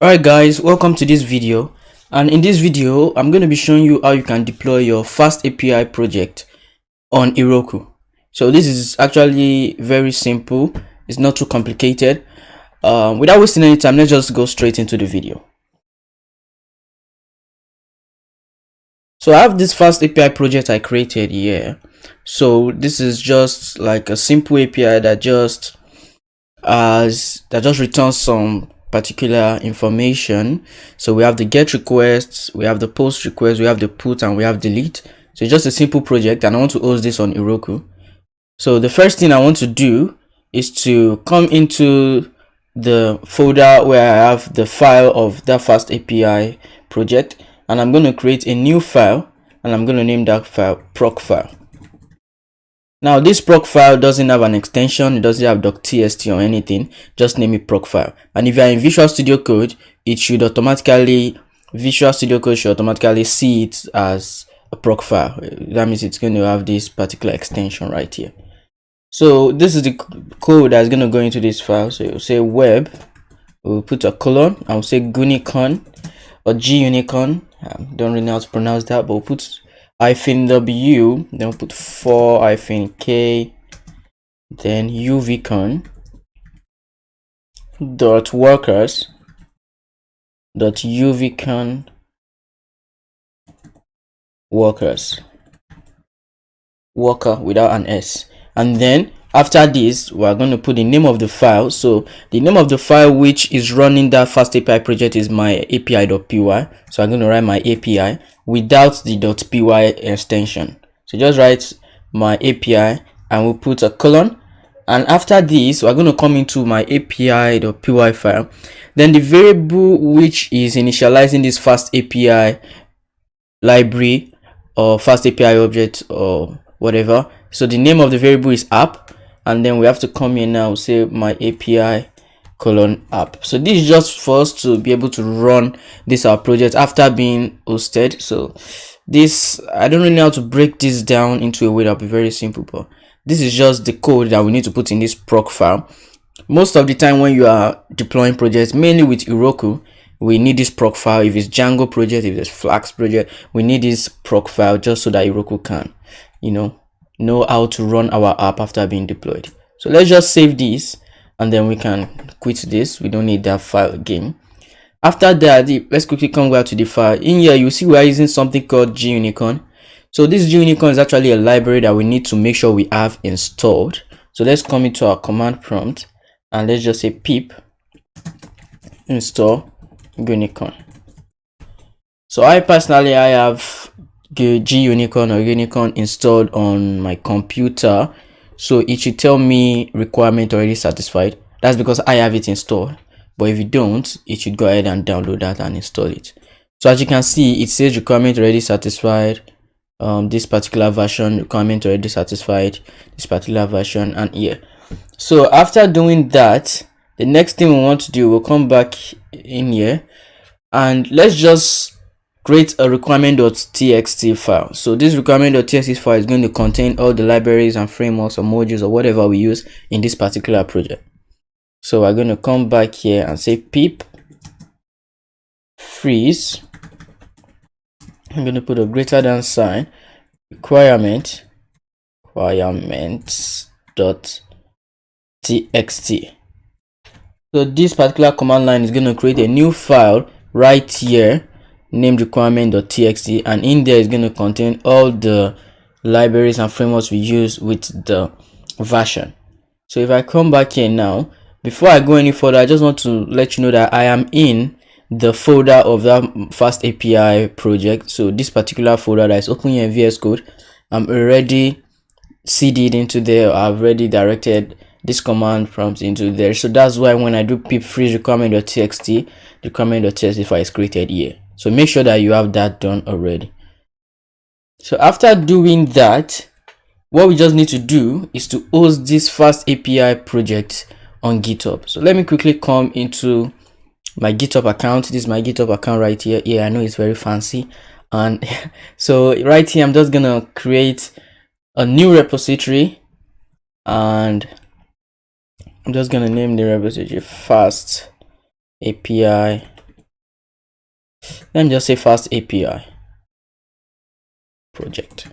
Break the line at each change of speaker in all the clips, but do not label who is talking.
Alright guys, welcome to this video, and in this video I'm going to be showing you how you can deploy your FastAPI project on Heroku. So this is actually very simple, it's not too complicated. Without wasting any time, let's just go straight into the video. So I have this FastAPI project I created here. So this is just like a simple API that just returns some particular information. So we have the get requests, we have the post request, we have the put, and we have delete. So it's just a simple project, and I want to host this on Heroku. So the first thing I want to do is to come into the folder where I have the file of that FastAPI project, and I'm going to create a new file, and I'm going to name that file Procfile. Now this Procfile doesn't have an extension, it doesn't have .txt or anything, just name it Procfile. And if you are in Visual Studio Code, Visual Studio Code should automatically see it as a Procfile. That means it's going to have this particular extension right here. So this is the code that's going to go into this file. So you'll say web, we'll put a colon, and we'll say Gunicorn or Gunicorn. Don't really know how to pronounce that, but we'll put -w, then we'll put 4-k, then uvcon dot workers dot uvcon workers, worker without an s. And then after this, we are going to put the name of the file. So the name of the file which is running that FastAPI project is my api.py. So I'm going to write my API without the .py extension. So just write my API, and we'll put a colon. And after this, we're going to come into my api.py file. Then the variable which is initializing this FastAPI library or FastAPI object or whatever. So the name of the variable is app, and then we have to come in now, say my API colon app. So this is just for us to be able to run this our project after being hosted. So this, I don't really know how to break this down into a way that will be very simple, but this is just the code that we need to put in this Procfile. Most of the time when you are deploying projects, mainly with Heroku, we need this Procfile. If it's Django project, if it's Flask project, we need this Procfile just so that Heroku can, know how to run our app after being deployed. So let's just save this, and then we can quit this. We don't need that file again. After that, let's quickly come back to the file. In here, you see we are using something called Gunicorn. So this Gunicorn is actually a library that we need to make sure we have installed. So let's come into our command prompt, and let's just say pip install Gunicorn. So I personally have Gunicorn or Gunicorn installed on my computer, so it should tell me requirement already satisfied. That's because I have it installed, but if you don't, it should go ahead and download that and install it. So as you can see, it says requirement already satisfied, this particular version, requirement already satisfied, this particular version, and here. So after doing that, the next thing we want to do, we'll come back in here, and let's just create a requirement.txt file. So this requirement.txt file is going to contain all the libraries and frameworks or modules or whatever we use in this particular project. So we're going to come back here and say pip freeze. I'm going to put a greater than sign, requirements.txt. So this particular command line is going to create a new file right here named requirement.txt, and in there is going to contain all the libraries and frameworks we use with the version. So if I come back here now, before I go any further, I just want to let you know that I am in the folder of that FastAPI project. So this particular folder that is open here in VS Code, I'm already cd'd into there. I've already directed this command prompt into there. So that's why when I do pip freeze requirement.txt, the requirement.txt file is created here. So make sure that you have that done already. So after doing that, what we just need to do is to host this FastAPI project on GitHub. So let me quickly come into my GitHub account. This is my GitHub account right here. Yeah, I know it's very fancy. And so right here, I'm just gonna create a new repository, and I'm just gonna name the repository FastAPI let me just say FastAPI project.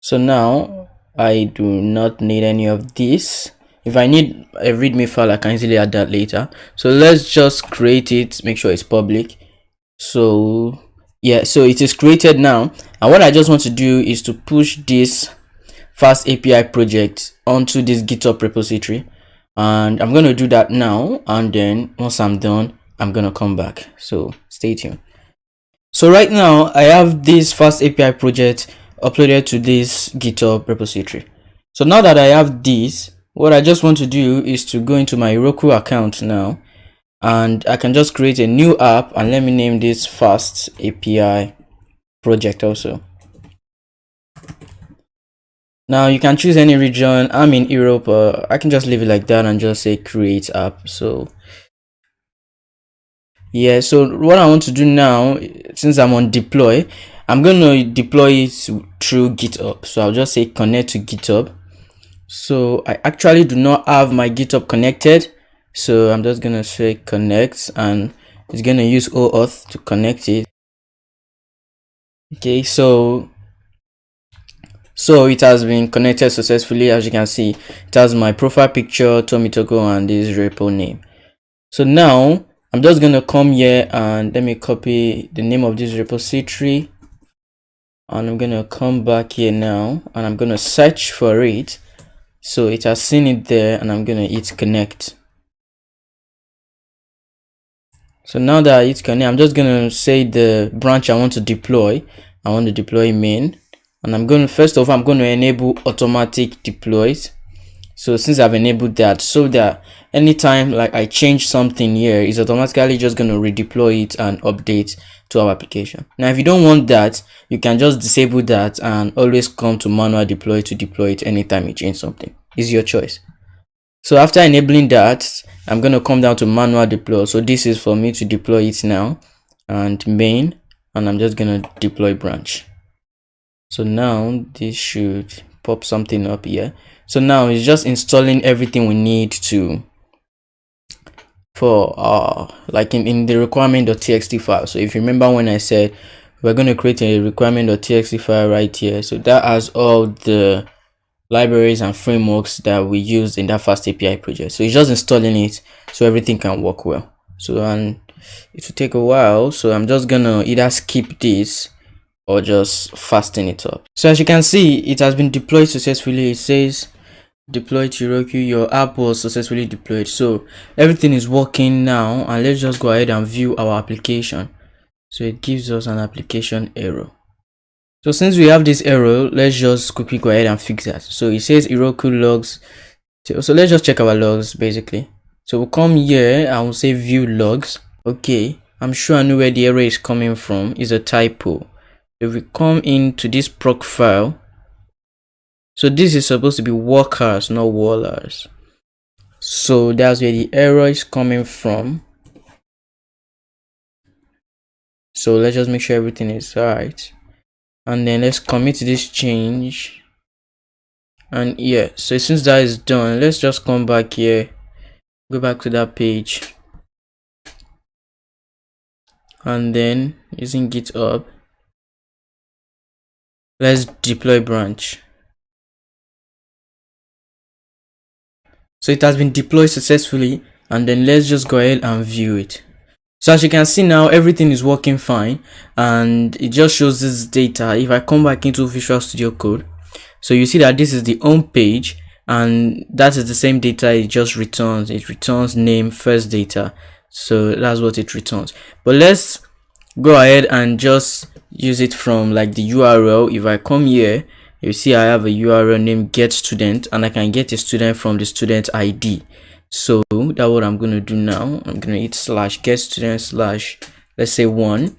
So now I do not need any of this. If I need a readme file, I can easily add that later. So let's just create it, make sure it's public. So yeah, so it is created now, and what I just want to do is to push this FastAPI project onto this GitHub repository, and I'm going to do that now, and then once I'm done, I'm going to come back. So stay tuned. So right now I have this FastAPI project uploaded to this GitHub repository. So now that I have this, what I just want to do is to go into my Heroku account now, and I can just create a new app, and let me name this FastAPI project also. Now you can choose any region. I'm in Europe. I can just leave it like that and just say create app. So yeah, so what I want to do now, since I'm on deploy, I'm going to deploy it through GitHub. So I'll just say connect to GitHub. So I actually do not have my GitHub connected, so I'm just gonna say connect, and it's gonna use OAuth to connect it. Okay, so it has been connected successfully. As you can see, it has my profile picture, Tomi, and this repo name. So now I'm just gonna come here and let me copy the name of this repository, and I'm gonna come back here now, and I'm gonna search for it. So it has seen it there, and I'm gonna hit connect. So now that it's connected, I'm just gonna say the branch I want to deploy. I want to deploy main, and I'm going to, first of all, I'm going to enable automatic deploys. So since I've enabled that, so that anytime like I change something here, it's automatically just going to redeploy it and update to our application. Now if you don't want that, you can just disable that and always come to manual deploy to deploy it anytime you change something. It's your choice. So after enabling that, I'm going to come down to manual deploy. So this is for me to deploy it now, and main, and I'm just going to deploy branch. So now this should pop something up here. So now it's just installing everything we need to for like in the requirement.txt file. So if you remember when I said we're going to create a requirement.txt file right here, so that has all the libraries and frameworks that we used in that FastAPI project. So it's just installing it so everything can work well. So and it will take a while, so I'm just gonna either skip this or just fasten it up. So as you can see, it has been deployed successfully. It says deployed to Heroku, your app was successfully deployed. So everything is working now, and let's just go ahead and view our application. So it gives us an application error. So since we have this error, let's just quickly go ahead and fix that. So it says Heroku logs. So let's just check our logs basically. So we'll come here and we'll say view logs. Okay, I'm sure I know where the error is coming from. It's a typo. If we come into this Procfile, so this is supposed to be workers, not wallers. So that's where the error is coming from. So let's just make sure everything is right, and then let's commit this change. And yeah, so since that is done, let's just come back here, go back to that page, and then using GitHub, let's deploy branch. So it has been deployed successfully, and then let's just go ahead and view it. So as you can see now, everything is working fine, and it just shows this data. If I come back into Visual Studio Code, so you see that this is the home page, and that is the same data it just returns. It returns name, first data. So that's what it returns. But let's go ahead and just use it from like the URL. If I come here, you see I have a URL named get student, and I can get a student from the student ID. So that's what I'm going to do now. I'm going to hit slash get student slash, let's say 1.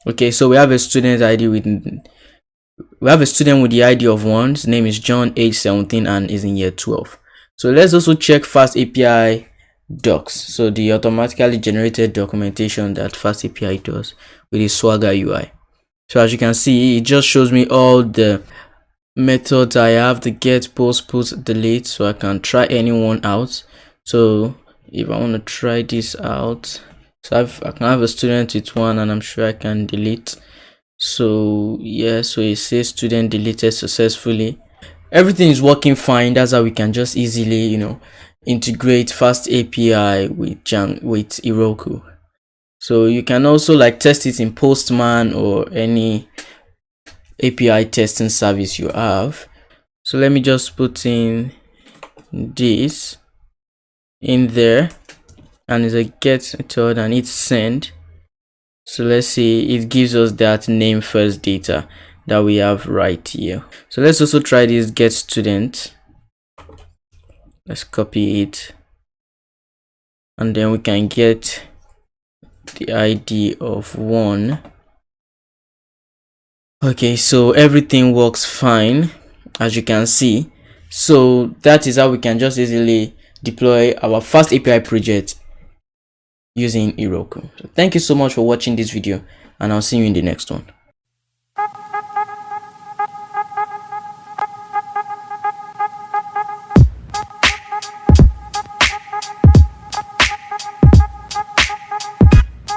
Okay, so we have a student ID with the ID of 1. His name is John, age 17, and is in year 12. So let's also check FastAPI docs. So the automatically generated documentation that FastAPI does with the Swagger UI. So as you can see, it just shows me all the methods I have: the get, post, put, delete, so I can try anyone out. So if I want to try this out, So I can have a student with 1, and I'm sure I can delete. So yeah, so it says student deleted successfully. Everything is working fine. That's how we can just easily, integrate FastAPI with Heroku. So you can also like test it in Postman or any API testing service you have. So let me just put in this in there, and it's a get method and it's send. So let's see, it gives us that name first data that we have right here. So let's also try this get student. Let's copy it, and then we can get the ID of 1. Okay, so everything works fine, as you can see. So that is how we can just easily deploy our FastAPI project using Heroku. So thank you so much for watching this video, and I'll see you in the next one.